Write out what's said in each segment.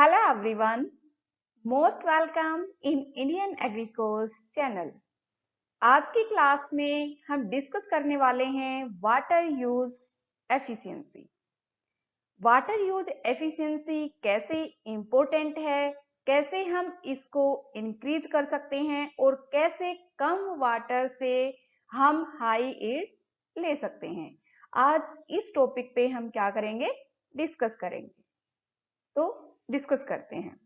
Hello everyone, most welcome in Indian Agrico's channel. आज की class में हम डिस्कस करने वाले हैं water use efficiency. Water use efficiency कैसे इंपॉर्टेंट है, कैसे हम इसको इंक्रीज कर सकते हैं और कैसे कम वाटर से हम हाई यील्ड ले सकते हैं। आज इस टॉपिक पे हम क्या करेंगे, डिस्कस करेंगे। तो डिस्कस करते हैं।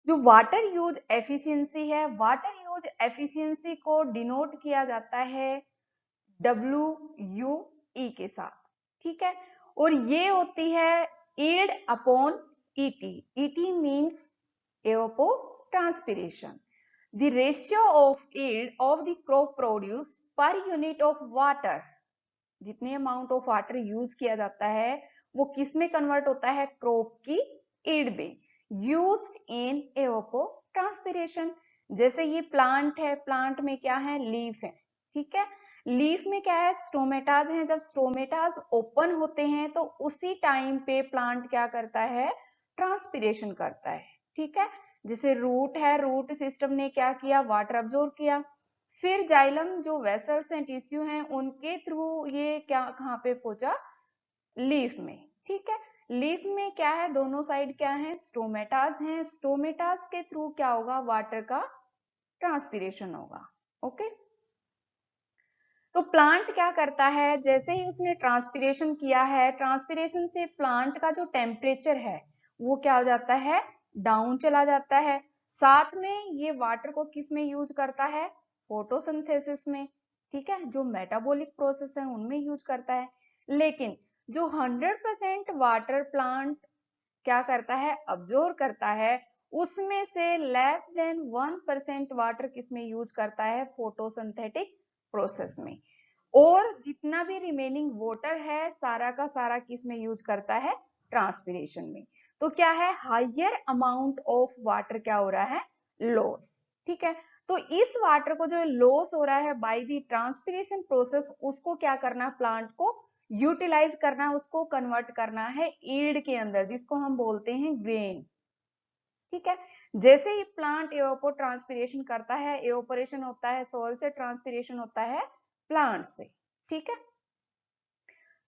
जो वाटर यूज एफिशिएंसी है, वाटर यूज एफिशिएंसी को डिनोट किया जाता है WUE के साथ, ठीक है। और ये होती है yield upon ET। ET means evapotranspiration, the ratio of yield of the crop produce per unit of water। जितने अमाउंट ऑफ वाटर यूज किया जाता है वो किस में कन्वर्ट होता है, क्रॉप की यील्ड में, यूज्ड इन एवोपोट्रांसपिरेशन। जैसे ये प्लांट है, प्लांट में क्या है, लीफ है, ठीक है। लीफ में क्या है, स्टोमेटाज है। जब स्टोमेटाज ओपन होते हैं तो उसी टाइम पे प्लांट क्या करता है, ट्रांसपिरेशन करता है, ठीक है। जैसे रूट है, रूट सिस्टम ने क्या किया, वाटर अब्जॉर्ब किया। फिर जाइलम जो वेसल्स हैं, टिश्यू हैं, उनके थ्रू ये क्या कहाँ पे पहुंचा, लीफ में, ठीक है। लीफ में क्या है, दोनों साइड क्या है, स्टोमेटास हैं। स्टोमेटास के थ्रू क्या होगा, वाटर का ट्रांसपिरेशन होगा, ओके। तो प्लांट क्या करता है, जैसे ही उसने ट्रांसपिरेशन किया है, ट्रांसपिरेशन से प्लांट का जो टेम्परेचर है वो क्या हो जाता है, डाउन चला जाता है। साथ में ये वाटर को किस में यूज करता है, फोटोसिंथेसिस में, ठीक है, जो मेटाबॉलिक प्रोसेस है उनमें यूज करता है। लेकिन जो 100% वाटर प्लांट क्या करता है, अब्जॉर्ब करता है, उसमें से लेस देन 1% वाटर किसमें यूज करता है, फोटोसिंथेटिक प्रोसेस में। और जितना भी रिमेनिंग वाटर है सारा का सारा किस में यूज करता है, ट्रांसपिरेशन में। तो क्या है, हायर अमाउंट ऑफ वाटर क्या हो रहा है, लॉस, ठीक है। तो इस वाटर को जो लॉस हो रहा है बाय द ट्रांसपिरेशन प्रोसेस, उसको क्या करना, प्लांट को यूटिलाइज करना, उसको कन्वर्ट करना है यील्ड के अंदर, जिसको हम बोलते हैं ग्रेन, ठीक है। जैसे ही प्लांट एवोपोट्रांसपिरेशन करता है, एवोपोरेशन होता है सोil से, ट्रांसपिरेशन होता है प्लांट से, ठीक है।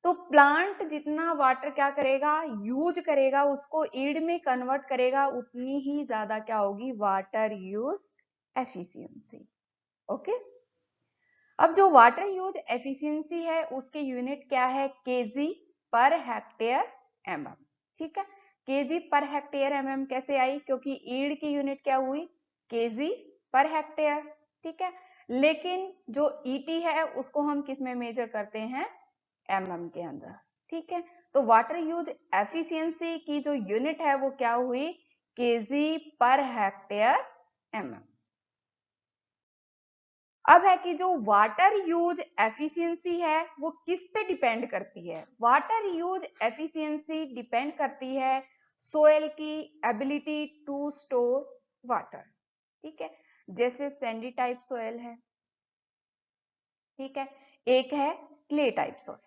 तो प्लांट जितना वाटर क्या करेगा, यूज करेगा, उसको यील्ड में कन्वर्ट करेगा, उतनी ही ज्यादा क्या होगी, वाटर यूज एफिशिएंसी, ओके। अब जो वाटर यूज एफिशिएंसी है उसके यूनिट क्या है, केजी पर हेक्टेयर एमएम, ठीक है। केजी पर हेक्टेयर एमएम कैसे आई, क्योंकि यील्ड की यूनिट क्या हुई, केजी पर हेक्टेयर, ठीक है। लेकिन जो ईटी है उसको हम किस में मेजर करते हैं, एमएम के अंदर, ठीक है। तो वाटर यूज एफिशिएंसी की जो यूनिट है वो क्या हुई, केजी पर हेक्टेयर एमएम। अब है कि जो वाटर यूज एफिशिएंसी है वो किस पे डिपेंड करती है, वाटर यूज एफिशिएंसी डिपेंड करती है सोयल की एबिलिटी टू स्टोर वाटर, ठीक है। जैसे सैंडी टाइप सोयल है, ठीक है, एक है क्ले टाइप सोयल,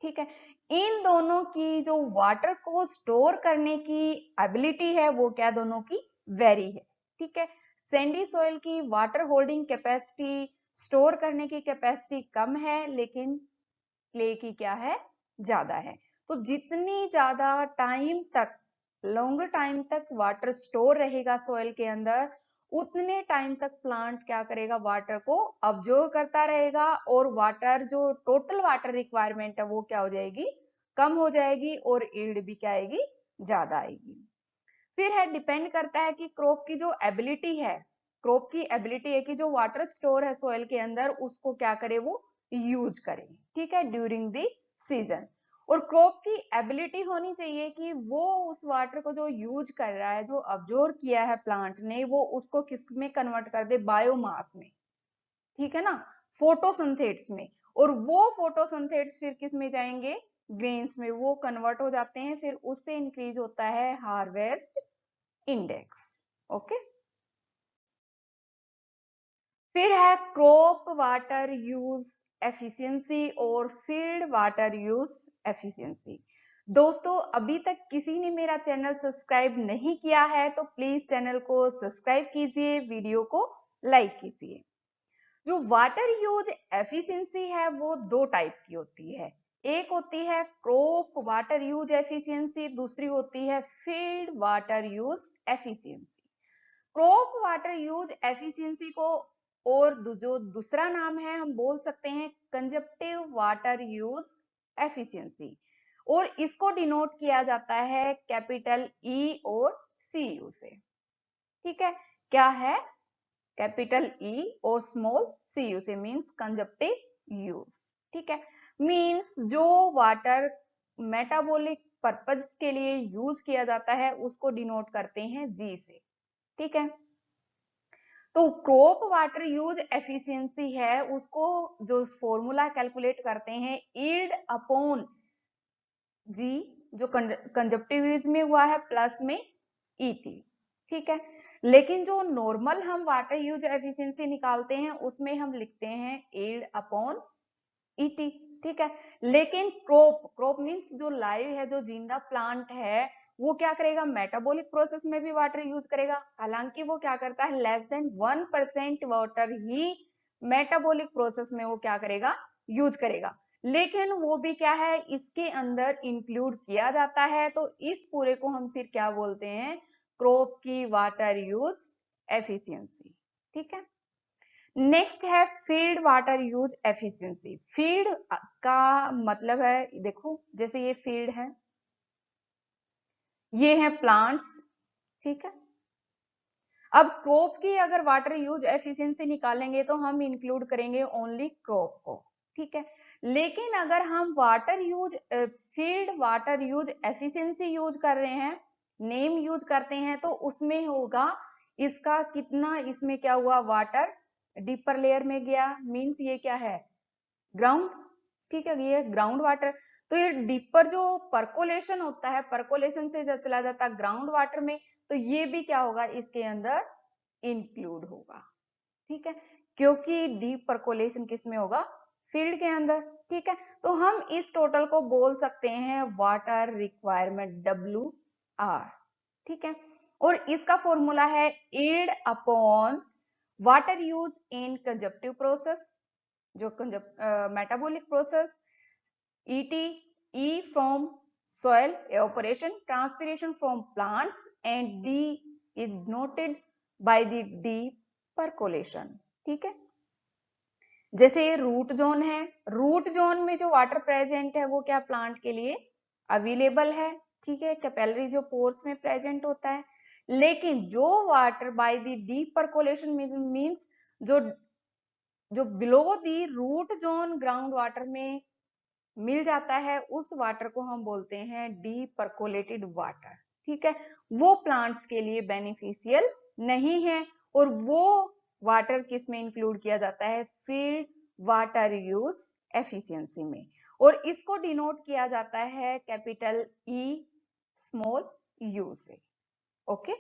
ठीक है। इन दोनों की जो वाटर को स्टोर करने की एबिलिटी है वो क्या, दोनों की वेरी है, ठीक है। सैंडी सोयल की वाटर होल्डिंग कैपेसिटी, स्टोर करने की कैपेसिटी कम है, लेकिन क्ले की क्या है, ज्यादा है। तो जितनी ज्यादा टाइम तक, लॉन्गर टाइम तक वाटर स्टोर रहेगा सोयल के अंदर, उतने टाइम तक प्लांट क्या करेगा, वाटर को अब्जॉर्ब करता रहेगा, और वाटर जो टोटल वाटर रिक्वायरमेंट है वो क्या हो जाएगी, कम हो जाएगी, और यील्ड भी क्या आएगी, ज्यादा आएगी। फिर है, डिपेंड करता है कि क्रॉप की जो एबिलिटी है, क्रॉप की एबिलिटी है कि जो वाटर स्टोर है सोयल के अंदर उसको क्या करे, वो यूज करे, ठीक है, ड्यूरिंग द सीजन। और क्रॉप की एबिलिटी होनी चाहिए कि वो उस वाटर को जो यूज कर रहा है, जो अब्जॉर्ब किया है प्लांट ने, वो उसको किस में कन्वर्ट कर दे, बायोमास में, ठीक है ना, फोटोसिंथेट्स में। और वो फोटोसिंथेट्स फिर किस में जाएंगे, ग्रेन्स में, वो कन्वर्ट हो जाते हैं, फिर उससे इंक्रीज होता है हार्वेस्ट इंडेक्स, ओके। फिर है क्रॉप वाटर यूज एफिशिएंसी और फील्ड वाटर यूज एफिशिएंसी। दोस्तों अभी तक किसी ने मेरा चैनल सब्सक्राइब नहीं किया है तो प्लीज चैनल को सब्सक्राइब कीजिए, वीडियो को लाइक कीजिए। जो वाटर यूज एफिशिएंसी है वो दो टाइप की होती है। एक होती है क्रॉप वाटर यूज एफिशिएंसी, दूसरी होती है field water use efficiency. Crop water use efficiency को और जो दूसरा नाम है हम बोल सकते हैं कंजप्टिव वाटर यूज एफिशिएंसी, और इसको डिनोट किया जाता है कैपिटल ई और सी यू से। ठीक है, क्या है? कैपिटल ई और स्मॉल सी यू से, मीन्स कंजप्टिव यूज। ठीक है, मीन्स जो वाटर मेटाबॉलिक पर्पज के लिए यूज किया जाता है उसको डिनोट करते हैं जी से। ठीक है, तो क्रॉप वाटर यूज एफिशिएंसी है उसको जो फॉर्मूला कैलकुलेट करते हैं यील्ड अपॉन जी, जो कंजप्टिव यूज में हुआ है प्लस में ईटी। ठीक है, लेकिन जो नॉर्मल हम वाटर यूज एफिशिएंसी निकालते हैं उसमें हम लिखते हैं यील्ड अपॉन ईटी। ठीक है, लेकिन क्रॉप क्रॉप मीन्स जो लाइव है, जो जिंदा प्लांट है, वो क्या करेगा? मेटाबॉलिक प्रोसेस में भी वाटर यूज करेगा। हालांकि वो क्या करता है, लेस देन 1% वाटर ही मेटाबॉलिक प्रोसेस में वो क्या करेगा? यूज करेगा। लेकिन वो भी क्या है, इसके अंदर इंक्लूड किया जाता है। तो इस पूरे को हम फिर क्या बोलते हैं? क्रॉप की वाटर यूज एफिशिएंसी। ठीक है, नेक्स्ट है field water use efficiency. Field का मतलब है, देखो जैसे ये फील्ड है, ये है प्लांट्स। ठीक है, अब क्रॉप की अगर वाटर यूज एफिशिएंसी निकालेंगे तो हम इंक्लूड करेंगे ओनली क्रॉप को। ठीक है, लेकिन अगर हम water use field water use efficiency use कर रहे हैं, नेम यूज करते हैं, तो उसमें होगा इसका कितना, इसमें क्या हुआ? वाटर डीपर लेयर में गया, मींस ये क्या है? ग्राउंड। ठीक है, ये ग्राउंड वाटर। तो ये डीपर जो परकोलेशन होता है, परकोलेशन से जब चला जाता है ग्राउंड वाटर में, तो ये भी क्या होगा? इसके अंदर इंक्लूड होगा। ठीक है, क्योंकि डीप परकोलेशन किस में होगा? फील्ड के अंदर। ठीक है, तो हम इस टोटल को बोल सकते हैं वाटर रिक्वायरमेंट WR। ठीक है, और इसका फॉर्मूला है yield upon water use in consumptive process, जो metabolic process, ET, E from soil evaporation, transpiration from plants, and D is noted by the deep percolation। ठीक है, जैसे ये रूट जोन है, रूट जोन में जो वाटर प्रेजेंट है वो क्या प्लांट के लिए अवेलेबल है। ठीक है, कैपिलरी जो पोर्स में प्रेजेंट होता है। लेकिन जो water by the deep percolation means जो जो below the root zone ground water में मिल जाता है, उस वाटर को हम बोलते हैं डीप परकोलेटेड वाटर। ठीक है, वो प्लांट्स के लिए बेनिफिशियल नहीं है, और वो वाटर किस में इंक्लूड किया जाता है? फील्ड वाटर यूज एफिशिएंसी में, और इसको डिनोट किया जाता है कैपिटल ई स्मॉल यू से। ओके,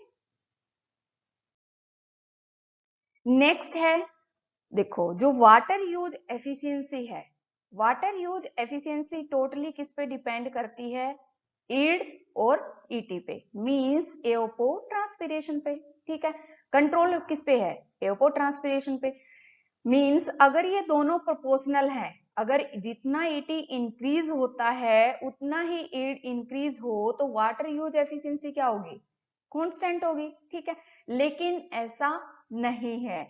नेक्स्ट है, देखो जो वाटर यूज एफिशिएंसी है, वाटर यूज एफिशिएंसी टोटली किस पे डिपेंड करती है? यील्ड और ईटी पे, मींस एओपो ट्रांसपिरेशन पे। ठीक है, कंट्रोल किस पे है? एओपो ट्रांसपिरेशन पे। मींस अगर ये दोनों प्रोपोर्शनल हैं, अगर जितना ईटी इंक्रीज होता है उतना ही यील्ड इंक्रीज हो, तो वाटर यूज एफिशिएंसी क्या होगी? कांस्टेंट होगी। ठीक है, लेकिन ऐसा नहीं है।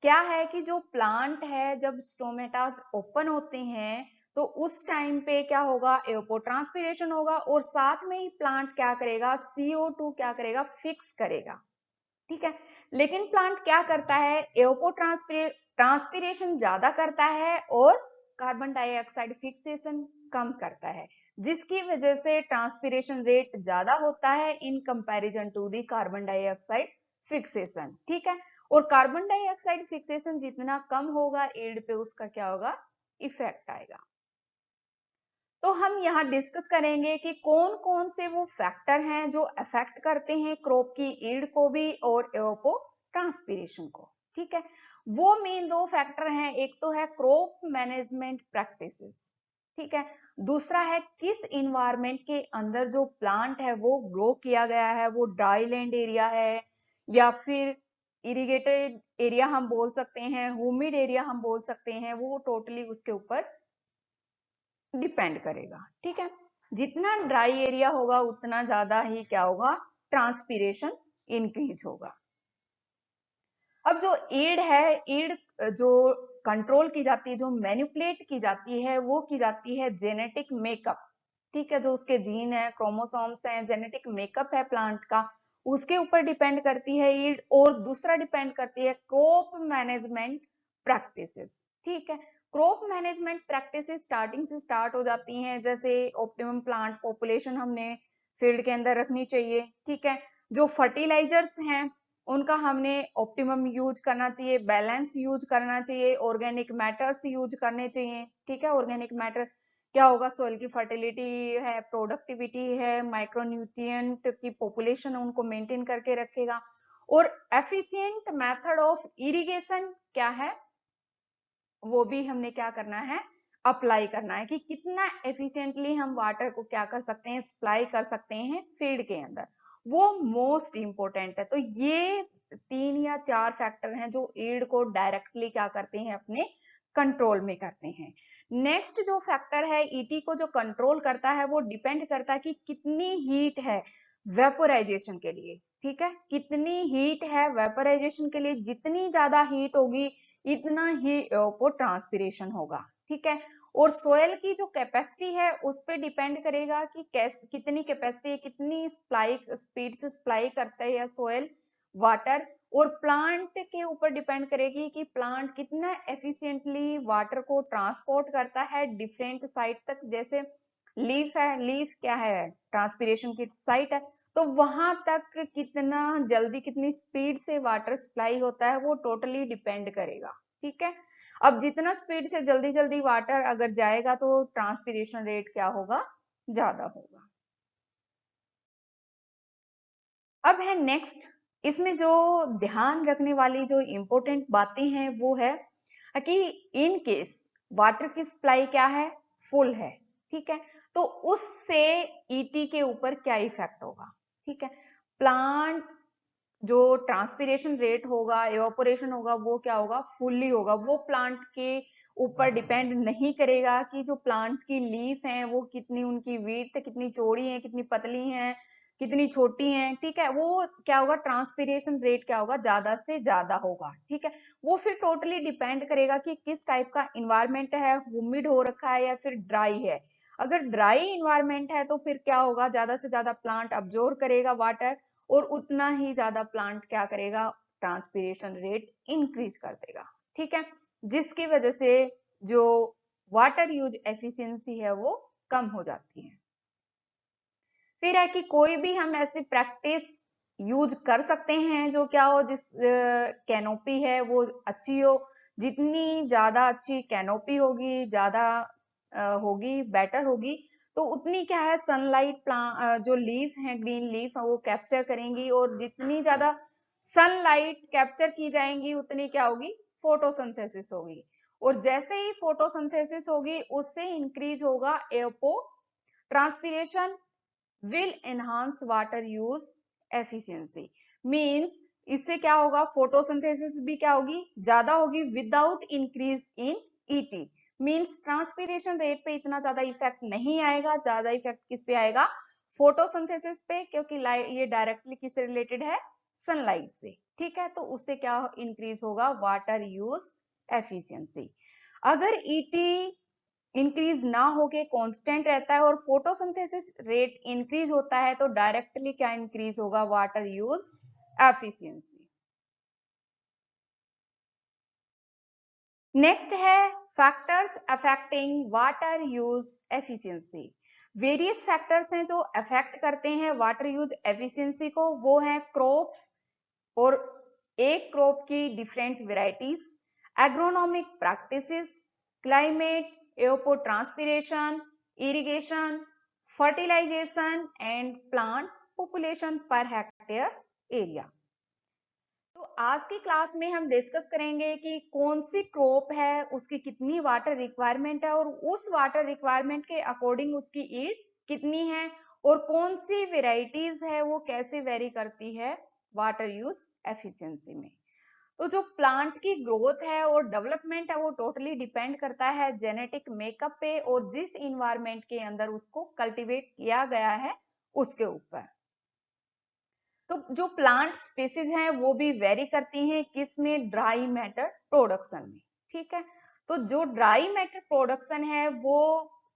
क्या है कि जो प्लांट है, जब स्टोमेटास ओपन होते हैं तो उस टाइम पे क्या होगा? एवपोट्रांसपिरेशन होगा, और साथ में ही प्लांट क्या करेगा? CO2 क्या करेगा? फिक्स करेगा। ठीक है, लेकिन प्लांट क्या करता है? ट्रांसपिरेशन ज्यादा करता है और कार्बन डाइऑक्साइड फिक्सेशन कम करता है, जिसकी वजह से ट्रांसपिरेशन रेट ज्यादा होता है in comparison to the carbon dioxide fixation. ठीक है, और कार्बन डाइऑक्साइड फिक्सेशन जितना कम होगा यील्ड पे, उसका क्या होगा? इफेक्ट आएगा। तो हम यहाँ डिस्कस करेंगे कि कौन कौन से वो फैक्टर हैं जो अफेक्ट करते हैं क्रॉप की यील्ड को भी और एवोपो ट्रांसपिरेशन को। ठीक है, वो मेन दो फैक्टर हैं, एक तो है क्रॉप मैनेजमेंट प्रैक्टिसेस। ठीक है। दूसरा है किस इन्वायरमेंट के अंदर जो प्लांट है वो ग्रो किया गया है, वो ड्राई लैंड एरिया है या फिर इरिगेटेड एरिया हम बोल सकते हैं, ह्यूमिड एरिया हम बोल सकते हैं, वो टोटली उसके ऊपर डिपेंड करेगा। ठीक है। जितना ड्राई एरिया होगा उतना ज्यादा ही क्या होगा, ट्रांसपीरेशन इंक्रीज होगा। अब जो ईल्ड है, ईल्ड जो कंट्रोल की जाती है, जो मैनिपुलेट की जाती है, वो की जाती है जेनेटिक मेकअप। ठीक है, जो उसके जीन है, क्रोमोसोम्स हैं, जेनेटिक मेकअप है प्लांट का, उसके ऊपर डिपेंड करती है ईल्ड। और दूसरा डिपेंड करती है क्रॉप मैनेजमेंट प्रैक्टिसेस। ठीक है, क्रॉप मैनेजमेंट प्रैक्टिसेस स्टार्टिंग से स्टार्ट हो जाती हैं, जैसे ऑप्टिमम प्लांट पॉपुलेशन हमने फील्ड के अंदर रखनी चाहिए। ठीक है, जो फर्टिलाइजर्स हैं उनका हमने ऑप्टिमम यूज करना चाहिए, बैलेंस यूज करना चाहिए, ऑर्गेनिक मैटर्स यूज करने चाहिए। ठीक है, ऑर्गेनिक मैटर क्या होगा, सोइल की फर्टिलिटी है, प्रोडक्टिविटी है, माइक्रोन्यूट्रिएंट की पॉपुलेशन है, उनको मेंटेन करके रखेगा। और एफिशिएंट मेथड ऑफ इरिगेशन क्या है, वो भी हमने क्या करना है, अप्लाई करना है कि कितना एफिशिएंटली हम वाटर को क्या कर सकते हैं, सप्लाई कर सकते हैं फील्ड के अंदर, वो मोस्ट इंपॉर्टेंट है। तो ये 3 या 4 फैक्टर हैं जो ईल्ड को डायरेक्टली क्या करते हैं, अपने कंट्रोल में करते हैं। नेक्स्ट जो फैक्टर है ईटी को जो कंट्रोल करता है, वो डिपेंड करता है कि कितनी हीट है वेपोराइजेशन के लिए। ठीक है, कितनी हीट है वेपोराइजेशन के लिए, जितनी ज्यादा हीट होगी इतना ही वो ट्रांसपिरेशन होगा। ठीक है, और सोयल की जो कैपेसिटी है उस पे डिपेंड करेगा कि कितनी कैपेसिटी है, कितनी सप्लाई स्पीड से सप्लाई करता है सोयल वाटर। और प्लांट के ऊपर डिपेंड करेगी कि प्लांट कितना एफिशिएंटली वाटर को ट्रांसपोर्ट करता है डिफरेंट साइट तक। जैसे लीफ है, लीफ क्या है, ट्रांसपिरेशन की साइट है, तो वहां तक कितना जल्दी, कितनी स्पीड से वाटर सप्लाई होता है, वो टोटली डिपेंड करेगा। ठीक है, अब जितना स्पीड से जल्दी जल्दी वाटर अगर जाएगा तो ट्रांसपिरेशन रेट क्या होगा, ज्यादा होगा। अब है नेक्स्ट, इसमें जो ध्यान रखने वाली जो इंपॉर्टेंट बातें हैं वो है कि इन केस वाटर की सप्लाई क्या है, फुल है। ठीक है, तो उससे ईटी के ऊपर क्या इफेक्ट होगा। ठीक है, प्लांट जो ट्रांसपिरेशन रेट होगा, एवापोरेशन होगा, वो क्या होगा, फुल्ली होगा। वो प्लांट के ऊपर डिपेंड नहीं करेगा कि जो प्लांट की लीफ है वो कितनी, उनकी विड्थ कितनी चौड़ी है, कितनी पतली है, कितनी छोटी है। ठीक है, वो क्या होगा, ट्रांसपिरेशन रेट क्या होगा, ज्यादा से ज्यादा होगा। ठीक है, वो फिर टोटली डिपेंड करेगा कि किस टाइप का इन्वायरमेंट है, ह्यूमिड हो रखा है या फिर ड्राई है। अगर ड्राई इन्वायरमेंट है तो फिर क्या होगा, ज्यादा से ज्यादा प्लांट अब्जॉर्ब करेगा वाटर, और उतना ही ज्यादा प्लांट क्या करेगा, ट्रांसपिरेशन रेट इंक्रीज कर देगा। ठीक है, जिसकी वजह से जो वाटर यूज एफिशिएंसी है वो कम हो जाती है। फिर है कि कोई भी हम ऐसी प्रैक्टिस यूज कर सकते हैं जो क्या हो, जिस कैनोपी है वो अच्छी हो। जितनी ज्यादा अच्छी कैनोपी होगी, ज्यादा होगी, बेटर होगी, तो उतनी क्या है, सनलाइट प्लांट जो लीफ है, ग्रीन लीफ है, वो कैप्चर करेंगी। और जितनी ज्यादा सनलाइट कैप्चर की जाएंगी उतनी क्या होगी, फोटोसिंथेसिस होगी। और जैसे ही फोटोसिंथेसिस होगी उससे इंक्रीज होगा एयरपो transpiration will enhance water use efficiency। Means इससे क्या होगा, फोटोसिंथेसिस भी क्या होगी, ज्यादा होगी without increase in ET. Means transpiration rate पे इतना ज्यादा इफेक्ट नहीं आएगा, ज्यादा इफेक्ट किस पे आएगा, फोटोसिंथेसिस पे, क्योंकि ये डायरेक्टली किससे रिलेटेड है, सनलाइट से। ठीक है, तो उससे क्या इंक्रीज होगा, वाटर यूज एफिशिएंसी। अगर ईटी इंक्रीज ना होके कांस्टेंट रहता है और फोटोसिंथेसिस रेट इंक्रीज होता है, तो डायरेक्टली क्या इंक्रीज होगा, वाटर यूज एफिशिएंसी। नेक्स्ट है factors affecting water use efficiency. Various factors हैं जो अफेक्ट करते हैं वाटर यूज एफिशिएंसी को। वो है क्रॉप्स, और एक क्रॉप की different varieties, agronomic practices, climate, evapotranspiration, irrigation, fertilization and plant population per hectare area. तो आज की क्लास में हम डिस्कस करेंगे कि कौन सी क्रॉप है, उसकी कितनी वाटर रिक्वायरमेंट है और उस वाटर रिक्वायरमेंट के अकॉर्डिंग उसकी ईल्ड कितनी है और कौन सी वेराइटीज है वो कैसे वेरी करती है वाटर यूज एफिशिएंसी में। तो जो प्लांट की ग्रोथ है और डेवलपमेंट है वो टोटली डिपेंड करता है जेनेटिक मेकअप पे और जिस इन्वायरमेंट के अंदर उसको कल्टीवेट किया गया है उसके ऊपर। तो जो प्लांट स्पीसीज हैं वो भी वेरी करती हैं किसमें, ड्राई मैटर प्रोडक्शन में। ठीक है, तो जो ड्राई मैटर प्रोडक्शन है वो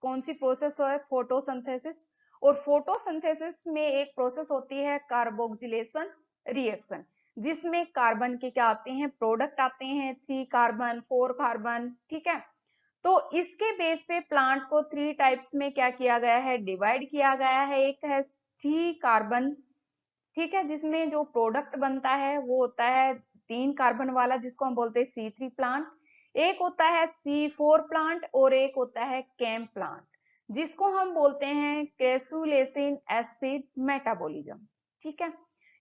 कौन सी प्रोसेस है, फोटोसिंथेसिस। और फोटोसिंथेसिस में एक प्रोसेस होती है कार्बोक्सिलेशन रिएक्शन, जिसमें कार्बन के क्या आते हैं, प्रोडक्ट आते हैं, 3 कार्बन 4 कार्बन। ठीक है, तो इसके बेस पे प्लांट को 3 टाइप्स में क्या किया गया है, डिवाइड किया गया है। एक है 3 कार्बन, ठीक है, जिसमें जो प्रोडक्ट बनता है वो होता है 3 कार्बन वाला जिसको हम बोलते हैं C3 प्लांट। एक होता है C4 प्लांट और एक होता है कैम प्लांट जिसको हम बोलते हैं क्रेसुलेसिन एसिड मेटाबॉलिज्म। ठीक है,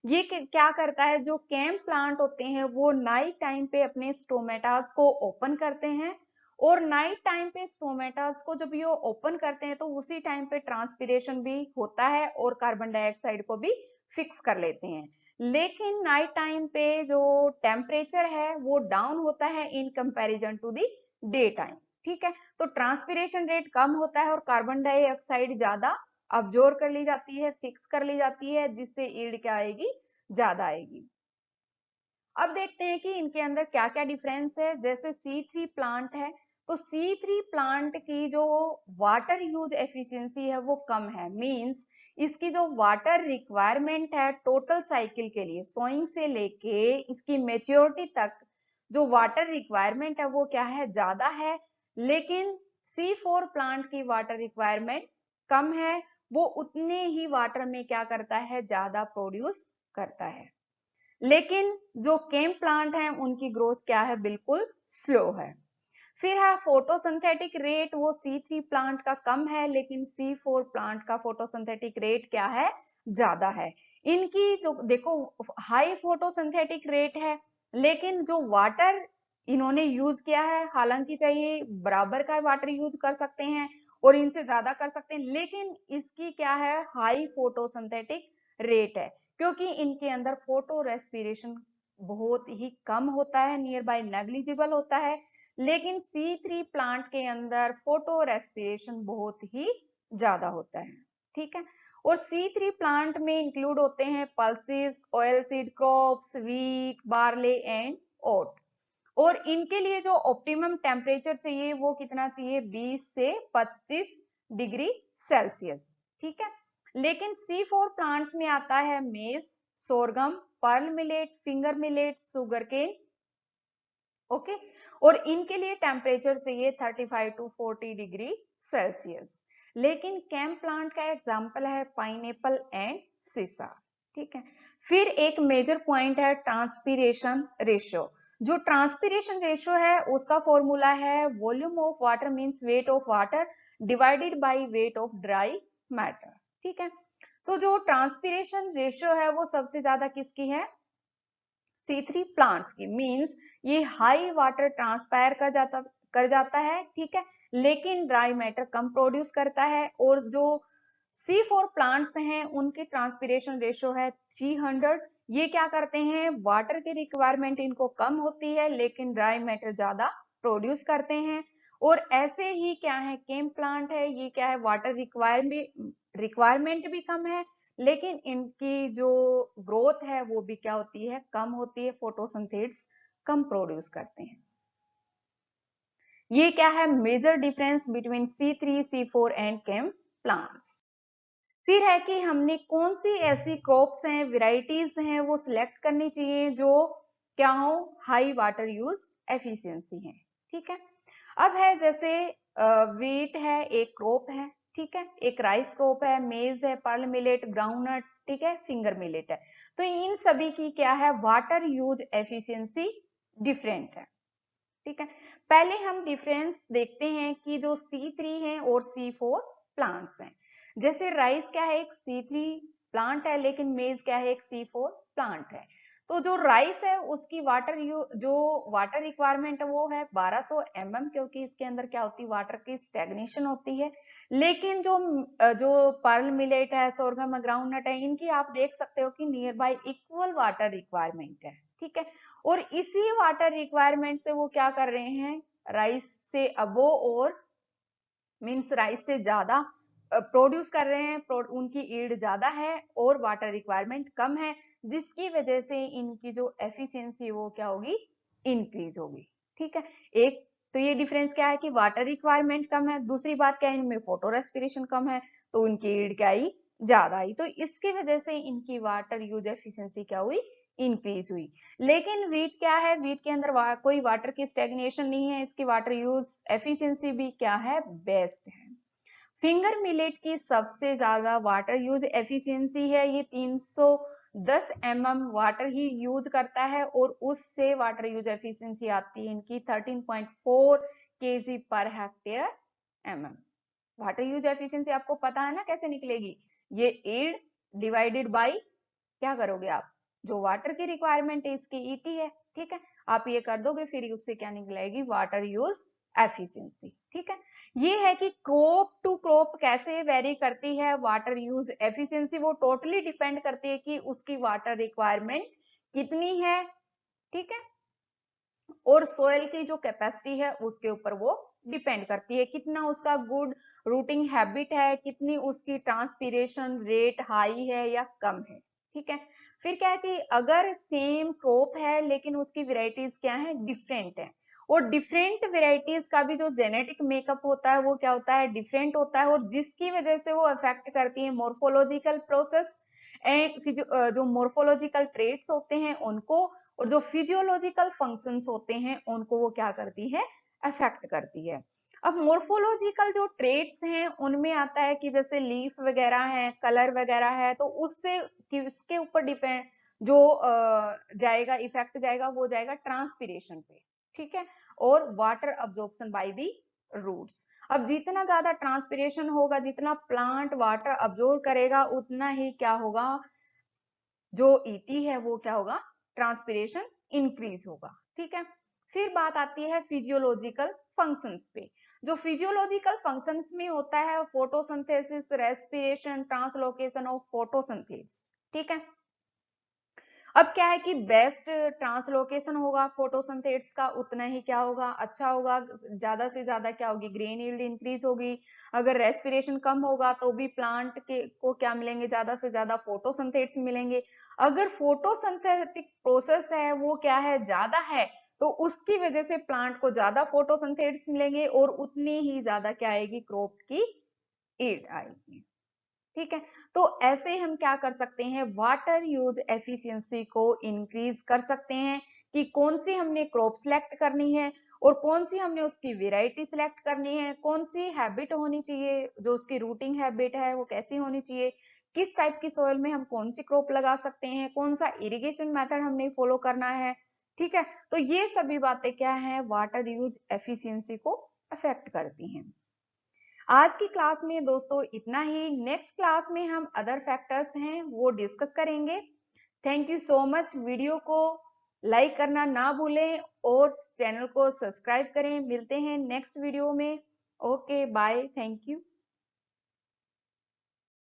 ये क्या करता है, जो कैम प्लांट होते हैं वो नाइट टाइम पे अपने स्टोमेटास को ओपन करते हैं और नाइट टाइम पे स्टोमेटास को जब ये ओपन करते हैं तो उसी टाइम पे ट्रांसपिरेशन भी होता है और कार्बन डाइऑक्साइड को भी फिक्स कर लेते हैं। लेकिन नाइट टाइम पे जो टेम्परेचर है वो डाउन होता है in comparison to the day time. ठीक है, तो ट्रांसपिरेशन रेट कम होता है और कार्बन डाइऑक्साइड ज्यादा अब्जॉर्ब कर ली जाती है, फिक्स कर ली जाती है, जिससे यील्ड क्या आएगी, ज्यादा आएगी। अब देखते हैं कि इनके अंदर क्या क्या डिफरेंस है। जैसे C3 प्लांट है तो C3 प्लांट की जो वाटर यूज एफिशिएंसी है वो कम है, मींस इसकी जो वाटर रिक्वायरमेंट है टोटल साइकिल के लिए सोइंग से लेके इसकी मेच्योरिटी तक जो वाटर रिक्वायरमेंट है वो क्या है, ज्यादा है। लेकिन C4 प्लांट की वाटर रिक्वायरमेंट कम है, वो उतने ही वाटर में क्या करता है, ज्यादा प्रोड्यूस करता है। लेकिन जो केम प्लांट है उनकी ग्रोथ क्या है, बिल्कुल स्लो है। फिर है फोटोसिंथेटिक रेट, वो C3 प्लांट का कम है लेकिन C4 प्लांट का फोटोसिंथेटिक रेट क्या है, ज्यादा है। इनकी जो देखो हाई फोटोसिंथेटिक रेट है लेकिन जो वाटर इन्होंने यूज किया है, हालांकि चाहिए बराबर का वाटर यूज कर सकते हैं और इनसे ज्यादा कर सकते हैं, लेकिन इसकी क्या है, हाई फोटोसिंथेटिक रेट है क्योंकि इनके अंदर फोटो रेस्पिरेशन बहुत ही कम होता है, नियर बाय नेग्लिजिबल होता है। लेकिन C3 प्लांट के अंदर फोटो रेस्पिरेशन बहुत ही ज्यादा होता है। ठीक है, और C3 प्लांट में इंक्लूड होते हैं pulses, oil seed crops, wheat, barley and oat. और इनके लिए जो ऑप्टिमम टेम्परेचर चाहिए वो कितना चाहिए, 20 से 25 डिग्री सेल्सियस। ठीक है, लेकिन C4 प्लांट्स में आता है maize, sorghum, pearl millet, finger millet, sugar cane. Okay, और इनके लिए टेम्परेचर चाहिए 35 टू 40 डिग्री सेल्सियस। लेकिन कैम प्लांट का एग्जांपल है पाइनएप्पल एंड सीसा। ठीक है, फिर एक मेजर पॉइंट है ट्रांसपीरेशन रेशियो। जो ट्रांसपीरेशन रेशियो है उसका फॉर्मूला है volume of water means weight of water divided by weight of dry matter. ठीक है, तो जो ट्रांसपीरेशन रेशियो है वो सबसे ज्यादा किसकी है, C3 प्लांट्स की, मींस ये हाई वाटर ट्रांसपायर कर जाता है। ठीक है, लेकिन ड्राई मैटर कम प्रोड्यूस करता है। और जो C4 प्लांट्स हैं उनकी ट्रांसपिरेशन रेशियो है 300। ये क्या करते हैं, वाटर की रिक्वायरमेंट इनको कम होती है लेकिन ड्राई मैटर ज्यादा प्रोड्यूस करते हैं। और ऐसे ही क्या है, केम प्लांट है, ये क्या है, वाटर रिक्वायरमेंट भी कम है लेकिन इनकी जो ग्रोथ है वो भी क्या होती है, कम होती है, फोटोसिंथेसिस कम प्रोड्यूस करते हैं। ये क्या है, major difference between C3, C4 and CAM plants. फिर है कि हमने कौन सी ऐसी क्रॉप्स हैं, वेराइटीज हैं, वो सिलेक्ट करनी चाहिए जो क्या हो, हाई वाटर यूज एफिशिएंसी है। ठीक है, अब है जैसे वीट है, एक क्रॉप है। ठीक है, एक राइस क्रॉप है, मेज है, पर्ल मिलेट, ग्राउंडनट, ठीक है, फिंगर मिलेट है। तो इन सभी की क्या है, वाटर यूज एफिशिएंसी डिफरेंट है। ठीक है, पहले हम डिफरेंस देखते हैं कि जो C3 है और C4 प्लांट्स हैं। जैसे राइस क्या है, एक C3 प्लांट है लेकिन मेज क्या है, एक C4 प्लांट है। तो जो राइस है उसकी जो वाटर रिक्वायरमेंट है वो है 1200 mm, क्योंकि इसके अंदर क्या होती है, वाटर की स्टेग्नेशन होती है। लेकिन जो पर्ल मिलेट है, सोरगम, ग्राउंडनट है, इनकी आप देख सकते हो कि near y equal water requirement है, ठीक है। और इसी वाटर रिक्वायरमेंट से वो क्या कर रहे हैं, राइस से अबो और मीन्स राइस से ज्यादा प्रोड्यूस कर रहे हैं, उनकी ईल्ड ज्यादा है और वाटर रिक्वायरमेंट कम है, जिसकी वजह से इनकी जो एफिशिएंसी वो क्या होगी, इंक्रीज होगी, ठीक है। एक तो ये डिफरेंस क्या है कि वाटर रिक्वायरमेंट कम है, दूसरी बात क्या है, इनमें फोटो रेस्पिरेशन कम है, तो उनकी ईल्ड क्या आई, ज्यादा आई, तो इसकी वजह से इनकी वाटर यूज एफिशिएंसी क्या हुई, इंक्रीज हुई। लेकिन वीट क्या है, वीट के अंदर कोई वाटर की स्टेग्नेशन नहीं है, इसकी वाटर यूज एफिशिएंसी भी क्या है, बेस्ट है। फिंगर मिलेट की सबसे ज्यादा वाटर यूज एफिशिएंसी है, ये 310 mm वाटर ही यूज करता है और उससे वाटर यूज एफिशिएंसी आती है इनकी 13.4 kg per hectare mm। Water use efficiency आपको पता है ना कैसे निकलेगी, ये ईल्ड डिवाइडेड बाय क्या करोगे आप, जो वाटर की रिक्वायरमेंट है इसकी ईटी है, ठीक है, आप ये कर दोगे, फिर उससे क्या निकलेगी, वाटर यूज एफिशिएंसी, ठीक है। ये है कि क्रॉप टू क्रॉप कैसे वेरी करती है वाटर यूज एफिशिएंसी, वो टोटली डिपेंड करती है कि उसकी वाटर रिक्वायरमेंट कितनी है, ठीक है, और सोयल की जो कैपेसिटी है उसके ऊपर वो डिपेंड करती है, कितना उसका गुड रूटिंग हैबिट है, कितनी उसकी ट्रांसपीरेशन रेट हाई है या कम है, ठीक है। फिर क्या है कि अगर सेम क्रॉप है लेकिन उसकी वेराइटीज क्या है, डिफरेंट है, और डिफरेंट वेराइटीज का भी जो जेनेटिक मेकअप होता है वो क्या होता है, डिफरेंट होता है, और जिसकी वजह से वो अफेक्ट करती है मोर्फोलॉजिकल प्रोसेस एंड जो मोर्फोलॉजिकल ट्रेट्स होते हैं उनको, और जो फिजियोलॉजिकल फंक्शंस होते हैं उनको वो क्या करती है, अफेक्ट करती है। अब मोर्फोलॉजिकल जो ट्रेट्स हैं उनमें आता है कि जैसे लीफ वगैरह है, कलर वगैरह है, तो उससे किसके ऊपर डिपेंड जो जाएगा, इफेक्ट जाएगा, वो जाएगा ट्रांसपीरेशन पे, ठीक है, और water absorption by the roots. अब जितना ज्यादा ट्रांसपीरेशन होगा, जितना प्लांट वाटर अब्जॉर्ब करेगा, उतना ही क्या होगा, जो ईटी है वो क्या होगा, ट्रांसपीरेशन इंक्रीज होगा, ठीक है। फिर बात आती है फिजियोलॉजिकल फंक्शंस पे। जो फिजियोलॉजिकल फंक्शंस में होता है photosynthesis, respiration, translocation of photosynthesis, ठीक है। अब क्या है कि बेस्ट ट्रांसलोकेशन होगा फोटोसिंथेसिस का, उतना ही क्या होगा, अच्छा होगा, ज्यादा से ज्यादा क्या होगी, ग्रेन यील्ड इंक्रीज होगी। अगर रेस्पिरेशन कम होगा तो भी प्लांट के को क्या मिलेंगे, ज्यादा से ज्यादा फोटोसिंथेसिस मिलेंगे। अगर फोटोसिंथेटिक प्रोसेस है वो क्या है, ज्यादा है, तो उसकी वजह से प्लांट को ज्यादा फोटोसिंथेसिस मिलेंगे और उतनी ही ज्यादा क्या आएगी, क्रॉप की यील्ड आएगी, ठीक है। तो ऐसे हम क्या कर सकते हैं, वाटर यूज एफिशिएंसी को इंक्रीज कर सकते हैं, कि कौन सी हमने क्रॉप सिलेक्ट करनी है और कौन सी हमने उसकी वेराइटी सिलेक्ट करनी है, कौन सी हैबिट होनी चाहिए, जो उसकी रूटिंग हैबिट है वो कैसी होनी चाहिए, किस टाइप की सोइल में हम कौन सी क्रॉप लगा सकते हैं, कौन सा इरिगेशन मेथड हमने फॉलो करना है, ठीक है। तो ये सभी बातें क्या है, वाटर यूज एफिशिएंसी को अफेक्ट करती हैं। आज की क्लास में दोस्तों इतना ही, नेक्स्ट क्लास में हम अदर फैक्टर्स हैं वो डिस्कस करेंगे। Thank you so much, video को लाइक करना ना भूलें और चैनल को सब्सक्राइब करें। मिलते हैं नेक्स्ट वीडियो में। Okay bye, thank you.